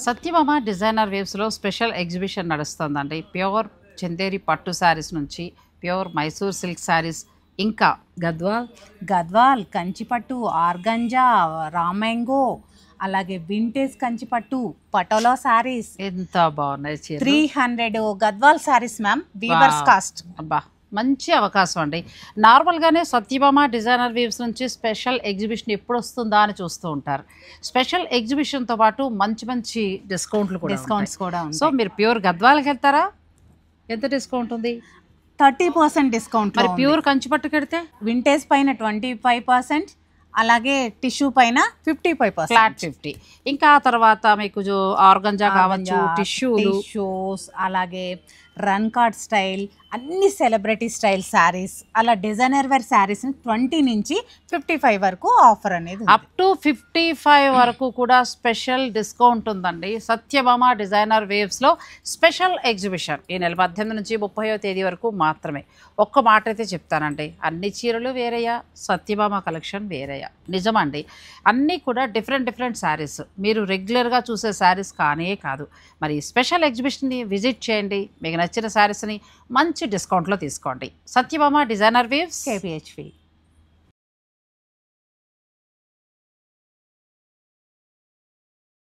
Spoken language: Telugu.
సత్యభామ డిజైనర్ వేవ్స్లో స్పెషల్ ఎగ్జిబిషన్ నడుస్తుందండి. ప్యూర్ చందేరి పట్టు శారీస్ నుంచి ప్యూర్ మైసూర్ సిల్క్ శారీస్, ఇంకా గద్వాల్ కంచిపట్టు, ఆర్గంజా, రామ్యాంగో, అలాగే వింటేజ్ కంచిపట్టు, పటోలా శారీస్ ఎంత బాగున్నాయి. 300 Gadwal sarees ma'am, weavers cost. అబ్బా, మంచి అవకాశం అండి. నార్మల్గానే సత్యభామ డిజైనర్ వేవ్స్ నుంచి స్పెషల్ ఎగ్జిబిషన్ ఎప్పుడు వస్తుందా అని చూస్తూ ఉంటారు. స్పెషల్ ఎగ్జిబిషన్తో పాటు మంచి మంచి డిస్కౌంట్స్ కూడా ఉంటాయి. సో మీరు ప్యూర్ గద్వాలకి వెళ్తారా? ఎంత డిస్కౌంట్ ఉంది? 30% డిస్కౌంట్. మరి ప్యూర్ కంచిపట్టు కడితే వింటేజ్ పైన 25%, అలాగే టిష్యూ పైన 55%, ఫ్లాట్ 50. ఇంకా తర్వాత మీకు ఆర్గంజా కావచ్చు, టిష్యూస్, అలాగే రన్ కార్డ్ స్టైల్, అన్ని సెలబ్రిటీ స్టైల్ శారీస్, అలా డిజైనర్ వేర్ శారీస్ 20 నుంచి 55 వరకు ఆఫర్ అనేది, అప్ టు 55 వరకు కూడా స్పెషల్ డిస్కౌంట్ ఉందండి. సత్యభామ డిజైనర్ వేవ్స్లో స్పెషల్ ఎగ్జిబిషన్ ఈ నెల 18 నుంచి 30వ తేదీ వరకు మాత్రమే. ఒక్క మాట అయితే చెప్తానండి, అన్ని చీరలు వేరయ్యా, సత్యభామ కలెక్షన్ వేరయ్యా. నిజమండి, అన్నీ కూడా డిఫరెంట్ శారీస్. మీరు రెగ్యులర్గా చూసే శారీస్ కానే కాదు. మరి స్పెషల్ ఎగ్జిబిషన్ని విజిట్ చేయండి, మీకు నచ్చిన శారీస్ని మంచి డిస్కౌంట్లో తీసుకోండి. Satyabhama designer waves, KPHV.